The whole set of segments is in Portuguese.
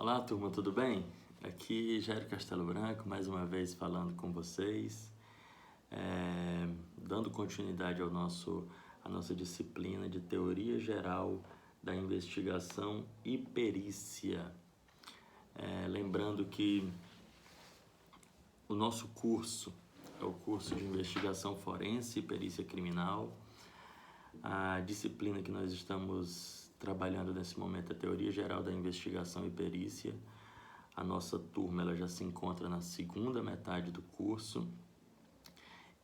Olá, turma, tudo bem? Aqui Jairo Castelo Branco, mais uma vez falando com vocês, dando continuidade à nossa disciplina de Teoria Geral da Investigação e Perícia. Lembrando que o nosso curso é o curso de Investigação Forense e Perícia Criminal. A disciplina que nós estamos trabalhando nesse momento é Teoria Geral da Investigação e Perícia. A nossa turma ela já se encontra na segunda metade do curso,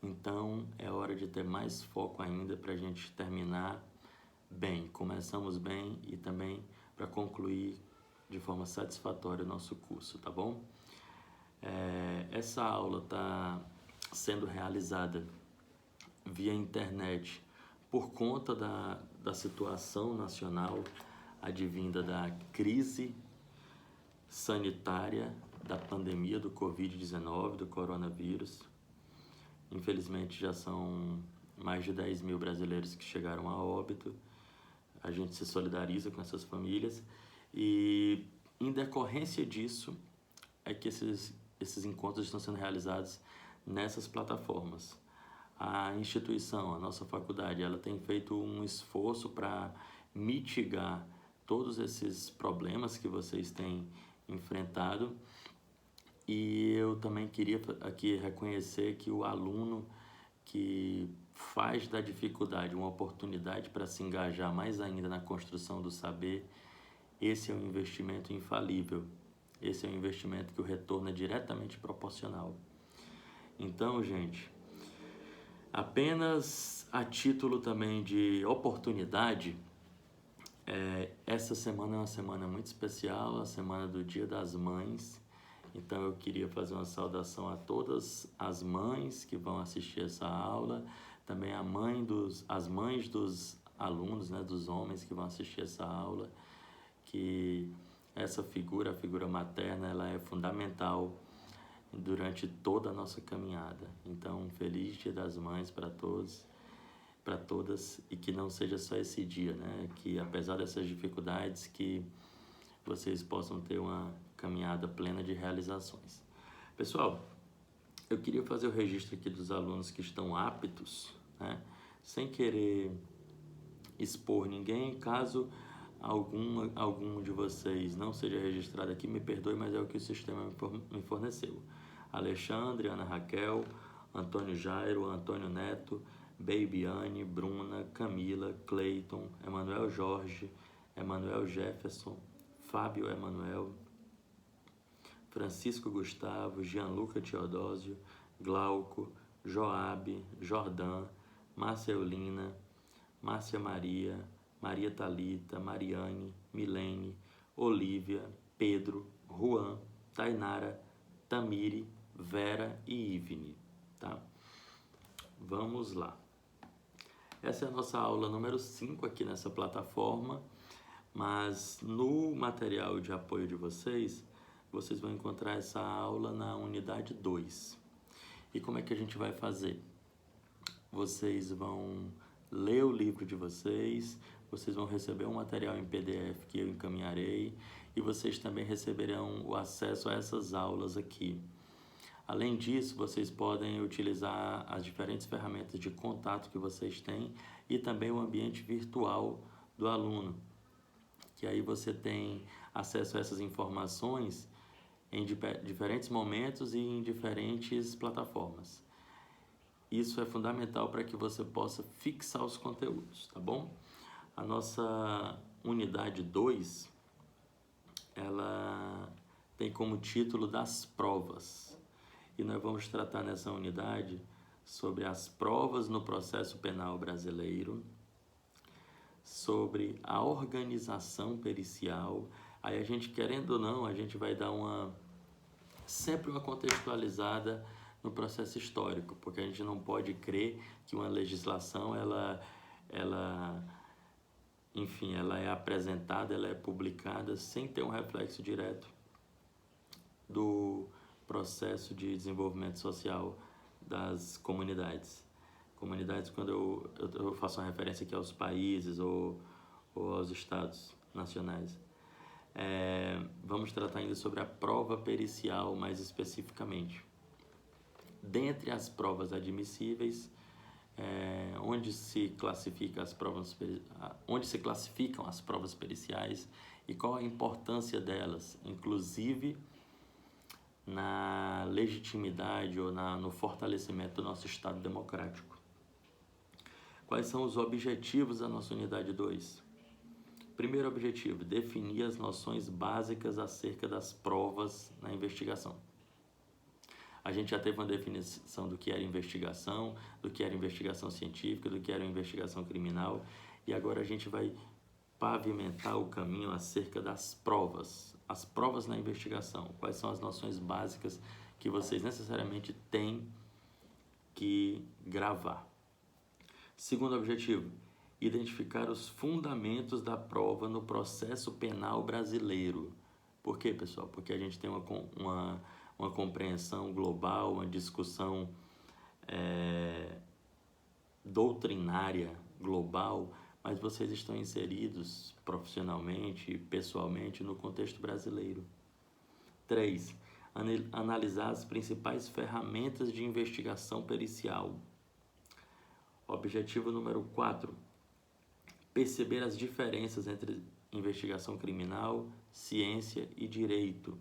então é hora de ter mais foco ainda para a gente terminar bem. Começamos bem e também para concluir de forma satisfatória o nosso curso, tá bom? Essa aula está sendo realizada via internet por conta da situação nacional advinda da crise sanitária da pandemia do Covid-19, do coronavírus. Infelizmente já são mais de 10 mil brasileiros que chegaram a óbito. A gente se solidariza com essas famílias e em decorrência disso é que esses encontros estão sendo realizados nessas plataformas. A instituição, a nossa faculdade, ela tem feito um esforço para mitigar todos esses problemas que vocês têm enfrentado, e eu também queria aqui reconhecer que o aluno que faz da dificuldade uma oportunidade para se engajar mais ainda na construção do saber, esse é um investimento infalível, esse é um investimento que o retorno é diretamente proporcional. Então, gente, apenas a título também de oportunidade, essa semana é uma semana muito especial, a semana do Dia das Mães. Então eu queria fazer uma saudação a todas as mães que vão assistir essa aula, também as mães dos alunos, né, dos homens que vão assistir essa aula, que essa figura, a figura materna, ela é fundamental durante toda a nossa caminhada. Então, um feliz Dia das Mães para todos, para todas, e que não seja só esse dia, né? Que apesar dessas dificuldades, que vocês possam ter uma caminhada plena de realizações. Pessoal, eu queria fazer o registro aqui dos alunos que estão aptos, né? Sem querer expor ninguém, caso algum de vocês não seja registrado aqui, me perdoe, mas é o que o sistema me forneceu. Alexandre, Ana Raquel, Antônio Jairo, Antônio Neto, Babyane, Bruna, Camila, Cleiton, Emanuel Jorge, Emanuel Jefferson, Fábio Emanuel, Francisco Gustavo, Gianluca Teodósio, Glauco, Joabe, Jordan, Márcia Eulina, Márcia Maria, Maria Thalita, Mariane, Milene, Olívia, Pedro, Juan, Tainara, Tamiri, Vera e Ivne, tá? Vamos lá. Essa é a nossa aula número 5 aqui nessa plataforma, mas no material de apoio de vocês vão encontrar essa aula na unidade 2. E como é que a gente vai fazer? Vocês vão ler o livro de vocês vão receber um material em PDF que eu encaminharei e vocês também receberão o acesso a essas aulas aqui. Além disso, vocês podem utilizar as diferentes ferramentas de contato que vocês têm e também o ambiente virtual do aluno, que aí você tem acesso a essas informações em diferentes momentos e em diferentes plataformas. Isso é fundamental para que você possa fixar os conteúdos, tá bom? A nossa unidade 2, ela tem como título das provas. E nós vamos tratar nessa unidade sobre as provas no processo penal brasileiro, sobre a organização pericial. Aí a gente, querendo ou não, a gente vai dar sempre uma contextualizada no processo histórico, porque a gente não pode crer que uma legislação, ela é apresentada, ela é publicada sem ter um reflexo direto do processo de desenvolvimento social das comunidades. Comunidades, quando eu faço uma referência aqui aos países ou aos estados nacionais. Vamos tratar ainda sobre a prova pericial mais especificamente. Dentre as provas admissíveis, onde se classificam as provas periciais e qual a importância delas, inclusive na legitimidade ou no fortalecimento do nosso Estado democrático. Quais são os objetivos da nossa unidade 2? Primeiro objetivo, definir as noções básicas acerca das provas na investigação. A gente já teve uma definição do que era investigação científica, do que era investigação criminal, e agora a gente vai pavimentar o caminho acerca das provas. As provas na investigação, quais são as noções básicas que vocês necessariamente têm que gravar. Segundo objetivo, identificar os fundamentos da prova no processo penal brasileiro. Por quê, pessoal? Porque a gente tem uma compreensão global, uma discussão doutrinária global, mas vocês estão inseridos profissionalmente e pessoalmente no contexto brasileiro. 3. Analisar as principais ferramentas de investigação pericial. Objetivo número 4. Perceber as diferenças entre investigação criminal, ciência e direito.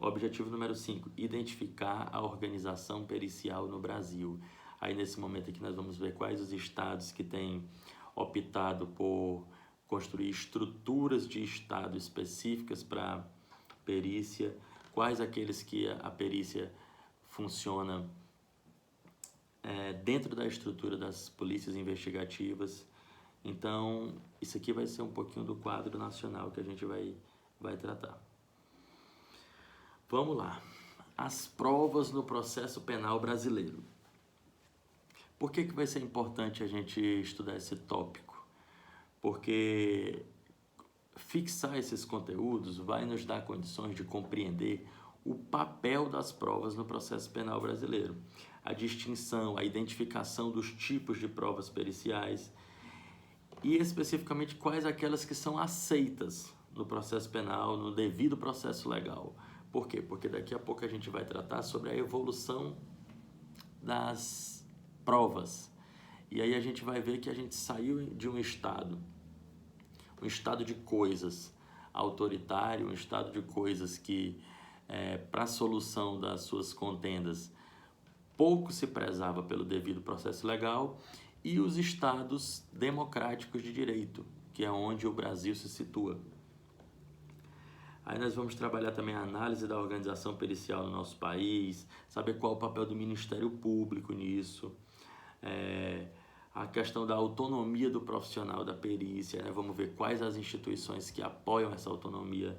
Objetivo número 5. Identificar a organização pericial no Brasil. Aí nesse momento aqui nós vamos ver quais os estados que têm optado por construir estruturas de estado específicas para perícia, quais aqueles que a perícia funciona dentro da estrutura das polícias investigativas. Então, isso aqui vai ser um pouquinho do quadro nacional que a gente vai tratar. Vamos lá. As provas no processo penal brasileiro. Por que vai ser importante a gente estudar esse tópico? Porque fixar esses conteúdos vai nos dar condições de compreender o papel das provas no processo penal brasileiro, a distinção, a identificação dos tipos de provas periciais e especificamente quais aquelas que são aceitas no processo penal, no devido processo legal. Por quê? Porque daqui a pouco a gente vai tratar sobre a evolução das provas. E aí a gente vai ver que a gente saiu de um estado de coisas autoritário, um estado de coisas que, para a solução das suas contendas, pouco se prezava pelo devido processo legal, e os estados democráticos de direito, que é onde o Brasil se situa. Aí nós vamos trabalhar também a análise da organização pericial no nosso país, saber qual é o papel do Ministério Público nisso, a questão da autonomia do profissional da perícia, né? Vamos ver quais as instituições que apoiam essa autonomia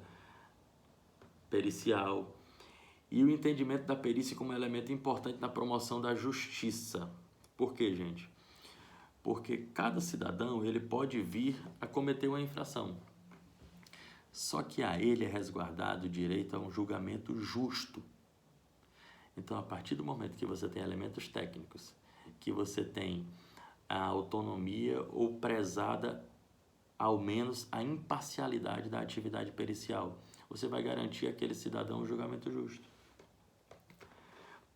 pericial e o entendimento da perícia como elemento importante na promoção da justiça. Por quê, gente? Porque cada cidadão ele pode vir a cometer uma infração. Só que a ele é resguardado o direito a um julgamento justo. Então, a partir do momento que você tem elementos técnicos, que você tem a autonomia ou prezada, ao menos, a imparcialidade da atividade pericial, você vai garantir àquele cidadão um julgamento justo.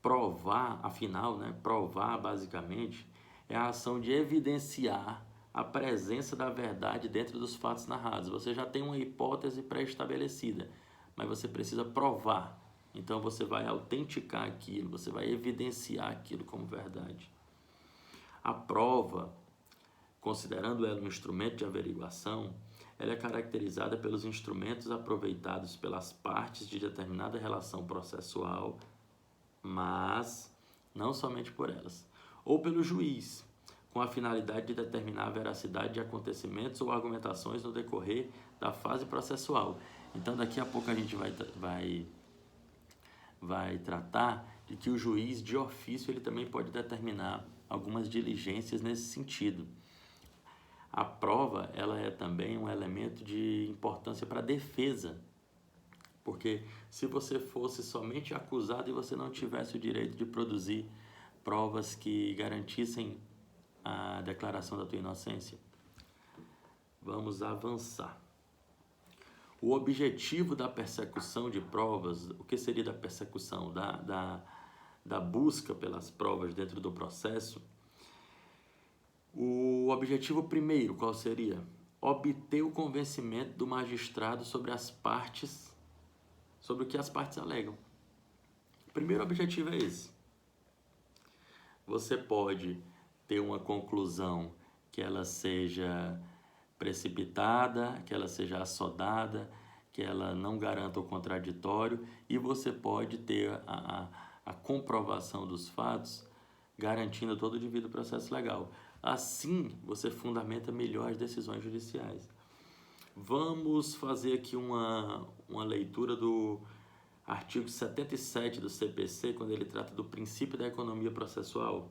Provar, afinal, provar basicamente é a ação de evidenciar a presença da verdade dentro dos fatos narrados. Você já tem uma hipótese pré-estabelecida, mas você precisa provar. Então você vai autenticar aquilo, você vai evidenciar aquilo como verdade. A prova, considerando ela um instrumento de averiguação, ela é caracterizada pelos instrumentos aproveitados pelas partes de determinada relação processual, mas não somente por elas, ou pelo juiz, com a finalidade de determinar a veracidade de acontecimentos ou argumentações no decorrer da fase processual. Então, daqui a pouco a gente vai tratar de que o juiz, de ofício, ele também pode determinar algumas diligências nesse sentido. A prova, ela é também um elemento de importância para a defesa, porque se você fosse somente acusado e você não tivesse o direito de produzir provas que garantissem a declaração da tua inocência, Vamos avançar. O objetivo da persecução de provas, o que seria da persecução? Da busca pelas provas dentro do processo. O objetivo primeiro, qual seria? Obter o convencimento do magistrado sobre o que as partes alegam. O primeiro objetivo é esse. Você pode ter uma conclusão que ela seja precipitada, que ela seja assodada, que ela não garanta o contraditório, e você pode ter a comprovação dos fatos garantindo todo o devido processo legal. Assim, você fundamenta melhor as decisões judiciais. Vamos fazer aqui uma leitura do artigo 77 do CPC, quando ele trata do princípio da economia processual.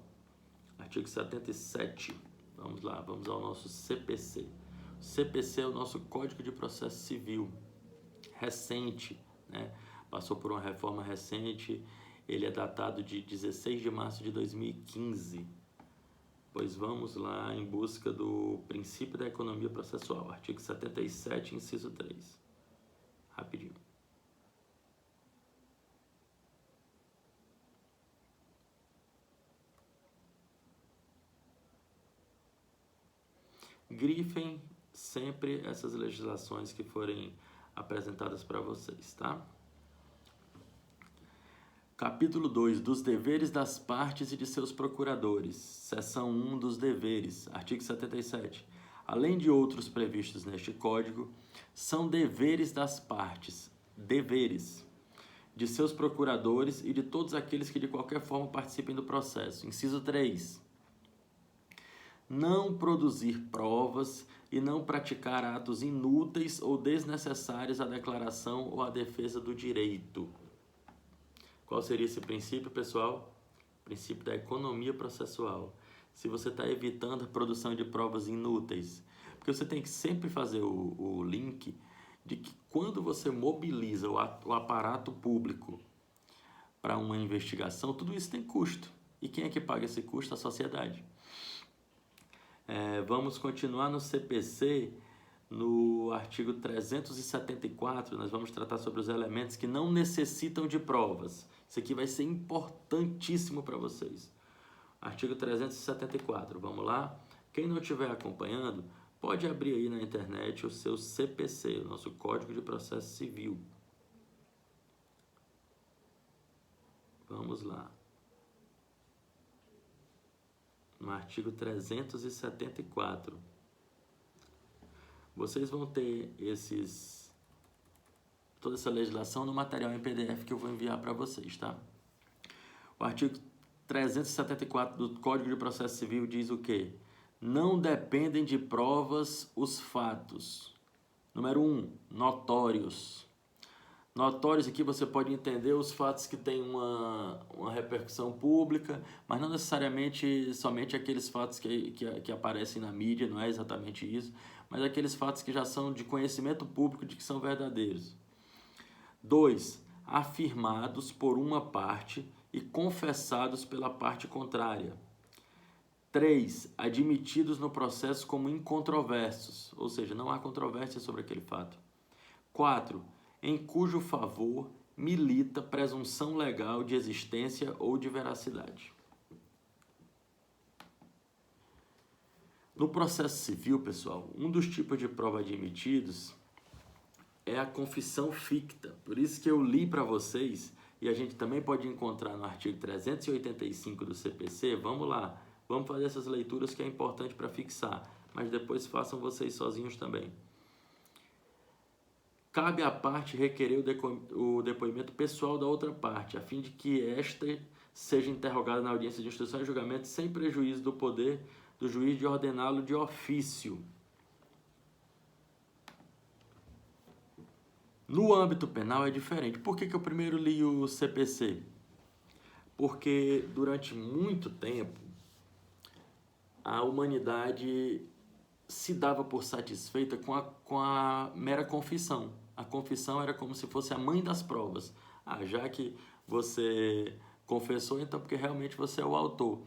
Artigo 77. Vamos lá, vamos ao nosso CPC. O CPC é o nosso Código de Processo Civil, recente, né? Passou por uma reforma recente, ele é datado de 16 de março de 2015. Pois vamos lá em busca do princípio da economia processual, artigo 77, inciso 3. Rapidinho. Grifem sempre essas legislações que forem apresentadas para vocês, tá? Capítulo 2, dos deveres das partes e de seus procuradores. Seção 1 dos deveres, artigo 77. Além de outros previstos neste Código, são deveres das partes, de seus procuradores e de todos aqueles que de qualquer forma participem do processo. Inciso 3. Não produzir provas e não praticar atos inúteis ou desnecessários à declaração ou à defesa do direito. Qual seria esse princípio, pessoal? Princípio da economia processual. Se você está evitando a produção de provas inúteis, porque você tem que sempre fazer o link de que quando você mobiliza o aparato público para uma investigação, tudo isso tem custo. E quem é que paga esse custo? A sociedade. Vamos continuar no CPC, no artigo 374, nós vamos tratar sobre os elementos que não necessitam de provas. Isso aqui vai ser importantíssimo para vocês. Artigo 374, vamos lá? Quem não estiver acompanhando, pode abrir aí na internet o seu CPC, o nosso Código de Processo Civil. Vamos lá. No artigo 374. Vocês vão ter toda essa legislação no material em PDF que eu vou enviar para vocês, tá? O artigo 374 do Código de Processo Civil diz o quê? Não dependem de provas os fatos. Número 1, notórios. Notórios aqui você pode entender os fatos que têm uma repercussão pública, mas não necessariamente somente aqueles fatos que aparecem na mídia, não é exatamente isso, mas aqueles fatos que já são de conhecimento público de que são verdadeiros. 2, afirmados por uma parte e confessados pela parte contrária. 3, admitidos no processo como incontroversos, ou seja, não há controvérsia sobre aquele fato. 4, em cujo favor milita presunção legal de existência ou de veracidade. No processo civil, pessoal, um dos tipos de prova admitidos é a confissão ficta. Por isso que eu li para vocês, e a gente também pode encontrar no artigo 385 do CPC. Vamos lá, vamos fazer essas leituras que é importante para fixar, mas depois façam vocês sozinhos também. Cabe à parte requerer o depoimento pessoal da outra parte, a fim de que esta seja interrogada na audiência de instrução e julgamento sem prejuízo do poder do juiz de ordená-lo de ofício. No âmbito penal é diferente. Por que eu primeiro li o CPC? Porque durante muito tempo a humanidade se dava por satisfeita com a mera confissão. A confissão era como se fosse a mãe das provas. Já que você confessou, então porque realmente você é o autor.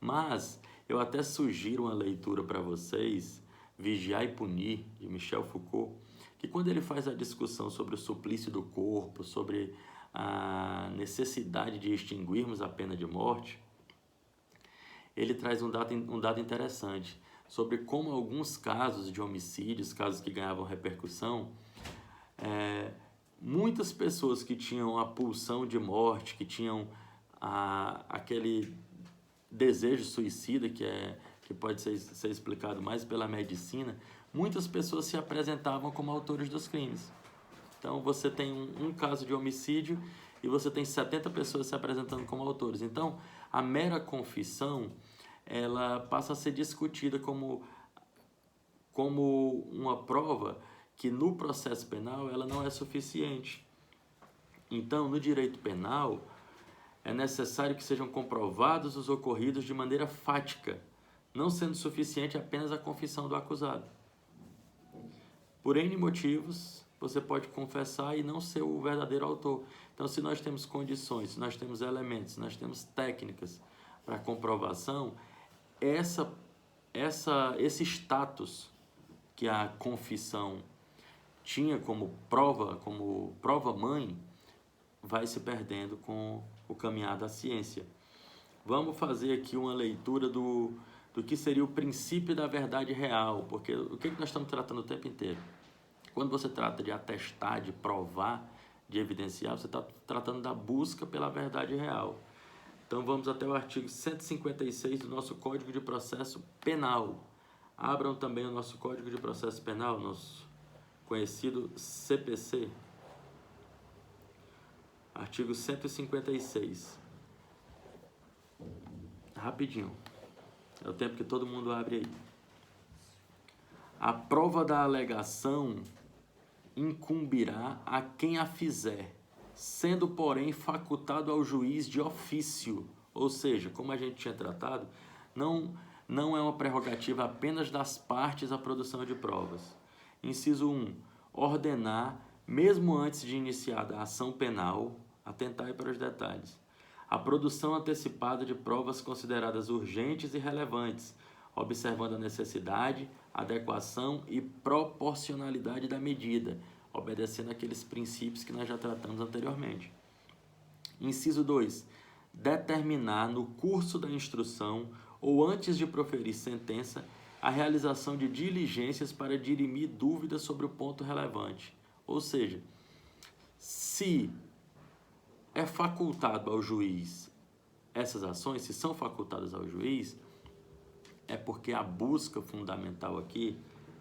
Mas eu até sugiro uma leitura para vocês Vigiar e Punir, de Michel Foucault, que quando ele faz a discussão sobre o suplício do corpo, sobre a necessidade de extinguirmos a pena de morte, ele traz um dado interessante sobre como alguns casos de homicídios, casos que ganhavam repercussão, muitas pessoas que tinham a pulsão de morte, que tinham aquele desejo suicida, que pode ser explicado mais pela medicina, muitas pessoas se apresentavam como autores dos crimes. Então você tem um caso de homicídio e você tem 70 pessoas se apresentando como autores. Então a mera confissão, ela passa a ser discutida como uma prova que no processo penal ela não é suficiente. Então, no direito penal, é necessário que sejam comprovados os ocorridos de maneira fática, não sendo suficiente apenas a confissão do acusado. Por N motivos, você pode confessar e não ser o verdadeiro autor. Então, se nós temos condições, se nós temos elementos, se nós temos técnicas para comprovação, esse status que a confissão tinha como prova mãe, vai se perdendo com o caminhar da ciência. Vamos fazer aqui uma leitura do que seria o princípio da verdade real, porque o que nós estamos tratando o tempo inteiro? Quando você trata de atestar, de provar, de evidenciar, você está tratando da busca pela verdade real. Então vamos até o artigo 156 do nosso Código de Processo Penal. Abram também o nosso Código de Processo Penal, nosso conhecido CPC. Artigo 156. Rapidinho. É o tempo que todo mundo abre aí. A prova da alegação incumbirá a quem a fizer, sendo, porém, facultado ao juiz de ofício. Ou seja, como a gente tinha tratado, não é uma prerrogativa apenas das partes a produção de provas. Inciso 1. Ordenar, mesmo antes de iniciada a ação penal, atentai para os detalhes, a produção antecipada de provas consideradas urgentes e relevantes, observando a necessidade, adequação e proporcionalidade da medida, obedecendo aqueles princípios que nós já tratamos anteriormente. Inciso 2. Determinar no curso da instrução ou antes de proferir sentença a realização de diligências para dirimir dúvidas sobre o ponto relevante. Ou seja, se é facultado ao juiz essas ações, se são facultadas ao juiz, é porque a busca fundamental aqui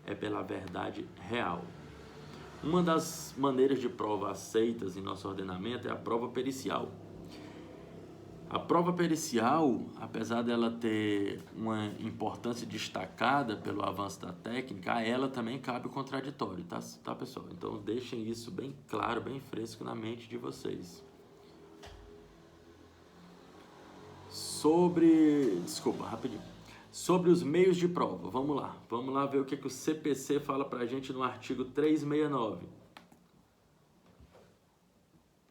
é pela verdade real. Uma das maneiras de prova aceitas em nosso ordenamento é a prova pericial. A prova pericial, apesar dela ter uma importância destacada pelo avanço da técnica, a ela também cabe o contraditório, tá pessoal? Então deixem isso bem claro, bem fresco na mente de vocês. Sobre os meios de prova, vamos lá ver o que o CPC fala pra gente no artigo 369.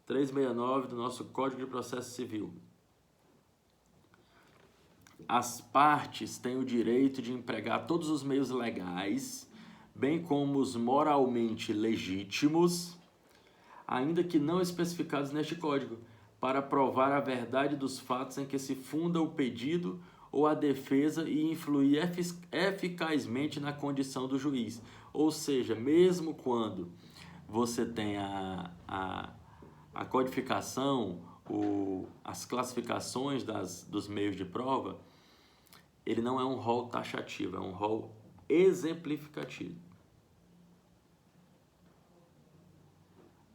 369 do nosso Código de Processo Civil. As partes têm o direito de empregar todos os meios legais, bem como os moralmente legítimos, ainda que não especificados neste Código, para provar a verdade dos fatos em que se funda o pedido ou a defesa e influir eficazmente na condição do juiz. Ou seja, mesmo quando você tem a codificação, as classificações dos meios de prova, ele não é um rol taxativo, é um rol exemplificativo.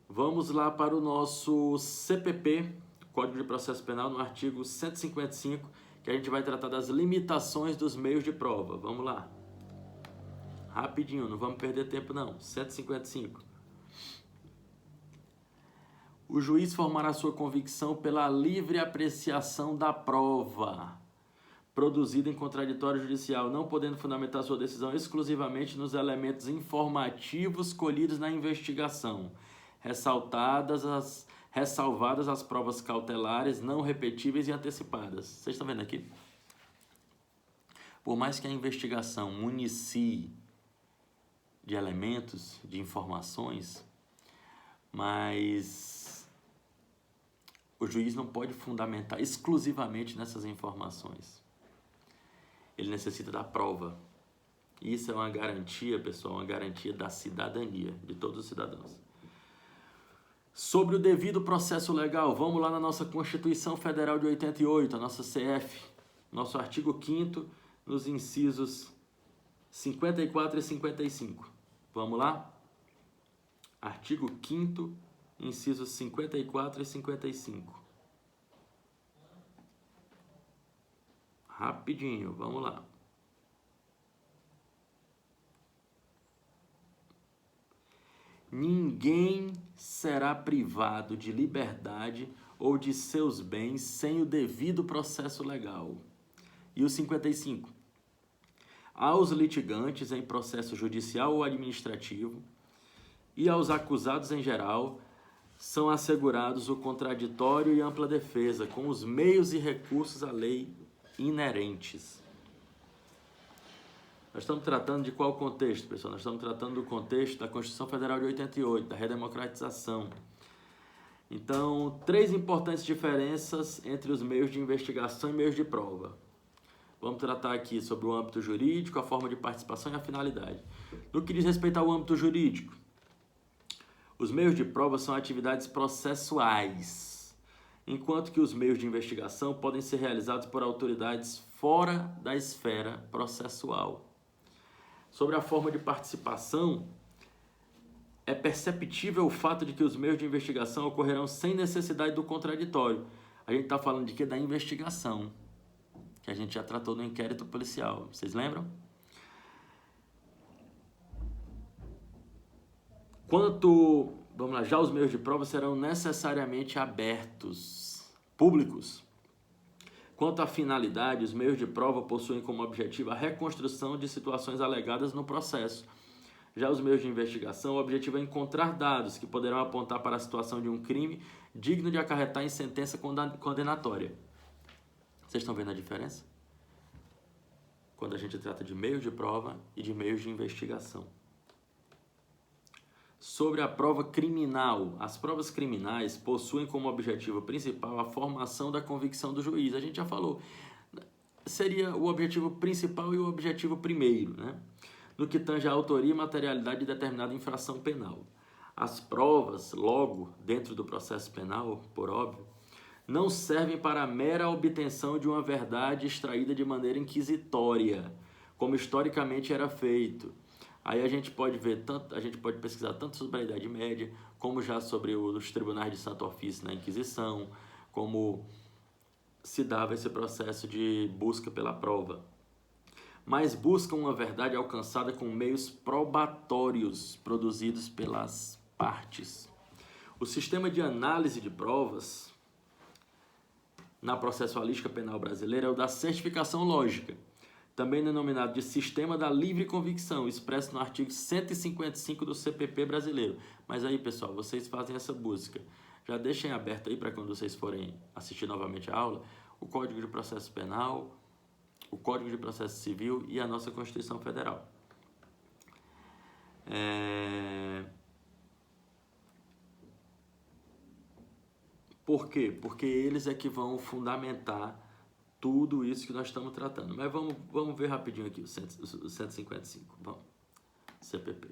Vamos lá para o nosso CPP, Código de Processo Penal, no artigo 155, que a gente vai tratar das limitações dos meios de prova. Vamos lá. Rapidinho, não vamos perder tempo não. 155. O juiz formará sua convicção pela livre apreciação da prova produzida em contraditório judicial, não podendo fundamentar sua decisão exclusivamente nos elementos informativos colhidos na investigação, ressalvadas as provas cautelares não repetíveis e antecipadas. Vocês estão vendo aqui? Por mais que a investigação municie de elementos, de informações, mas o juiz não pode fundamentar exclusivamente nessas informações. Ele necessita da prova. E isso é uma garantia, pessoal, uma garantia da cidadania, de todos os cidadãos. Sobre o devido processo legal, vamos lá na nossa Constituição Federal de 88, a nossa CF, nosso artigo 5º, nos incisos 54 e 55. Vamos lá? Artigo 5º, incisos 54 e 55. Rapidinho, vamos lá. Ninguém será privado de liberdade ou de seus bens sem o devido processo legal. E o 55. Aos litigantes em processo judicial ou administrativo e aos acusados em geral são assegurados o contraditório e ampla defesa com os meios e recursos à lei inerentes. Nós estamos tratando de qual contexto, pessoal? Nós estamos tratando do contexto da Constituição Federal de 88, da redemocratização. Então, 3 importantes diferenças entre os meios de investigação e meios de prova. Vamos tratar aqui sobre o âmbito jurídico, a forma de participação e a finalidade. No que diz respeito ao âmbito jurídico, os meios de prova são atividades processuais, enquanto que os meios de investigação podem ser realizados por autoridades fora da esfera processual. Sobre a forma de participação, é perceptível o fato de que os meios de investigação ocorrerão sem necessidade do contraditório. A gente está falando de quê? Da investigação, que a gente já tratou no inquérito policial. Vocês lembram? Vamos lá, já os meios de prova serão necessariamente abertos, públicos. Quanto à finalidade, os meios de prova possuem como objetivo a reconstrução de situações alegadas no processo. Já os meios de investigação, o objetivo é encontrar dados que poderão apontar para a situação de um crime digno de acarretar em sentença condenatória. Vocês estão vendo a diferença? Quando a gente trata de meios de prova e de meios de investigação. Sobre a prova criminal, as provas criminais possuem como objetivo principal a formação da convicção do juiz. A gente já falou, seria o objetivo principal e o objetivo primeiro, né? No que tange a autoria e materialidade de determinada infração penal. As provas, logo, dentro do processo penal, por óbvio, não servem para a mera obtenção de uma verdade extraída de maneira inquisitória, como historicamente era feito. Aí a gente pode pesquisar tanto sobre a Idade Média, como já sobre os tribunais de Santo Ofício na Inquisição, como se dava esse processo de busca pela prova. Mas buscam uma verdade alcançada com meios probatórios produzidos pelas partes. O sistema de análise de provas na processualística penal brasileira é o da certificação lógica, também denominado de Sistema da Livre Convicção, expresso no artigo 155 do CPP brasileiro. Mas aí, pessoal, vocês fazem essa busca. Já deixem aberto aí para quando vocês forem assistir novamente a aula, o Código de Processo Penal, o Código de Processo Civil e a nossa Constituição Federal. Por quê? Porque eles é que vão fundamentar tudo isso que nós estamos tratando. Mas vamos ver rapidinho aqui o 155. Vamos. CPP.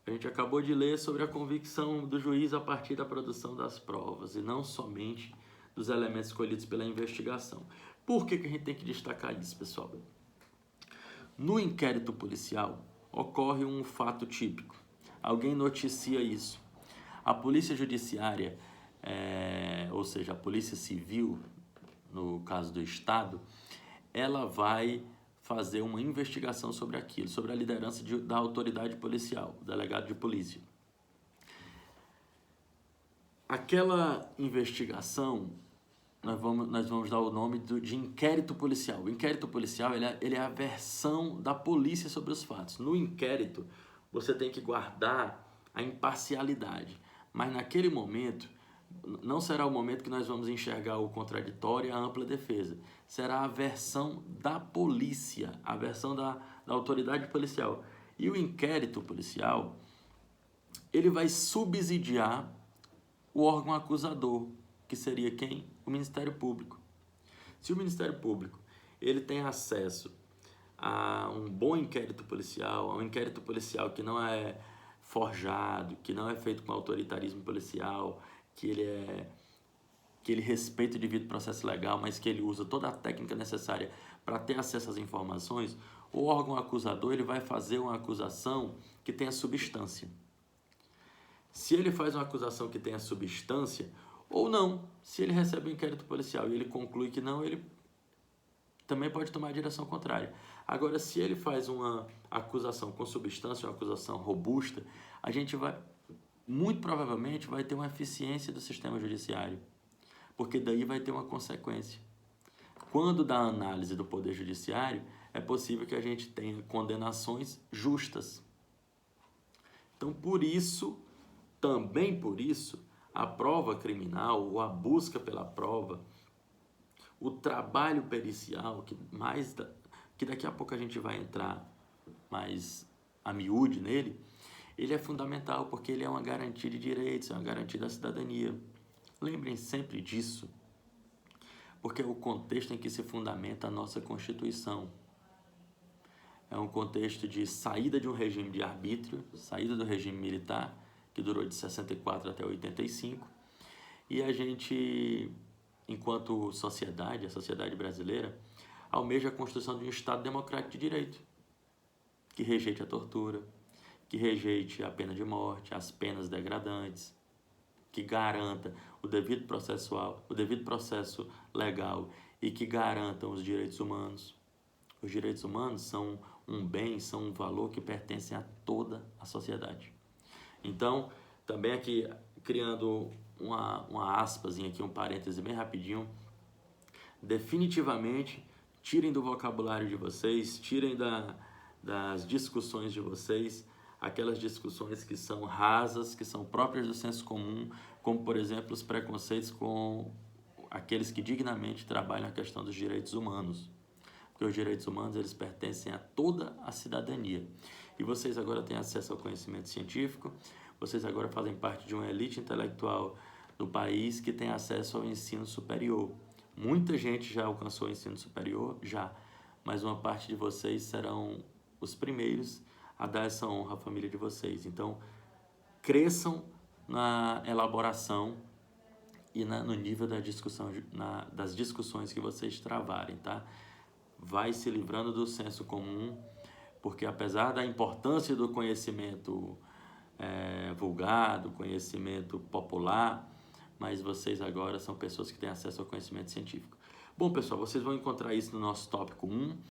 A gente acabou de ler sobre a convicção do juiz a partir da produção das provas e não somente dos elementos escolhidos pela investigação. Por que a gente tem que destacar isso, pessoal? No inquérito policial, ocorre um fato típico. Alguém noticia isso. A polícia judiciária, ou seja, a polícia civil, no caso do Estado, ela vai fazer uma investigação sobre aquilo, sobre a liderança da autoridade policial, o delegado de polícia. Aquela investigação, nós vamos dar o nome de inquérito policial. O inquérito policial ele é a versão da polícia sobre os fatos. No inquérito, você tem que guardar a imparcialidade, mas naquele momento, não será o momento que nós vamos enxergar o contraditório e a ampla defesa. Será a versão da polícia, a versão da autoridade policial. E o inquérito policial, ele vai subsidiar o órgão acusador, que seria quem? O Ministério Público. Se o Ministério Público ele tem acesso a um bom inquérito policial, a um inquérito policial que não é forjado, que não é feito com autoritarismo policial, que ele respeita o devido processo legal, mas que ele usa toda a técnica necessária para ter acesso às informações, o órgão acusador ele vai fazer uma acusação que tenha substância. Se ele faz uma acusação que tenha substância, ou não, se ele recebe um inquérito policial e ele conclui que não, ele também pode tomar a direção contrária. Agora, se ele faz uma acusação com substância, uma acusação robusta, a gente vai, muito provavelmente, vai ter uma eficiência do sistema judiciário, porque daí vai ter uma consequência. Quando da análise do Poder Judiciário, é possível que a gente tenha condenações justas. Então, por isso, também por isso, a prova criminal, ou a busca pela prova, o trabalho pericial, que daqui a pouco a gente vai entrar mais a miúde nele, ele é fundamental porque ele é uma garantia de direitos, é uma garantia da cidadania. Lembrem sempre disso, porque é o contexto em que se fundamenta a nossa Constituição. É um contexto de saída de um regime de arbítrio, saída do regime militar, que durou de 64 até 85, e a gente, enquanto sociedade, a sociedade brasileira, almeja a construção de um Estado democrático de direito, que rejeite a tortura, que rejeite a pena de morte, as penas degradantes, que garanta o devido processo legal e que garantam os direitos humanos. Os direitos humanos são um bem, são um valor que pertencem a toda a sociedade. Então, também aqui, criando uma aspasinha aqui, um parêntese bem rapidinho, definitivamente, tirem do vocabulário de vocês, tirem das discussões de vocês, aquelas discussões que são rasas, que são próprias do senso comum, como, por exemplo, os preconceitos com aqueles que dignamente trabalham a questão dos direitos humanos. Porque os direitos humanos, eles pertencem a toda a cidadania. E vocês agora têm acesso ao conhecimento científico, vocês agora fazem parte de uma elite intelectual do país que tem acesso ao ensino superior. Muita gente já alcançou o ensino superior, já, mas uma parte de vocês serão os primeiros a dar essa honra à família de vocês. Então, cresçam na elaboração e no nível da discussão, das discussões que vocês travarem, tá? Vai se livrando do senso comum, porque apesar da importância do conhecimento vulgar, do conhecimento popular, mas vocês agora são pessoas que têm acesso ao conhecimento científico. Bom, pessoal, vocês vão encontrar isso no nosso tópico 1,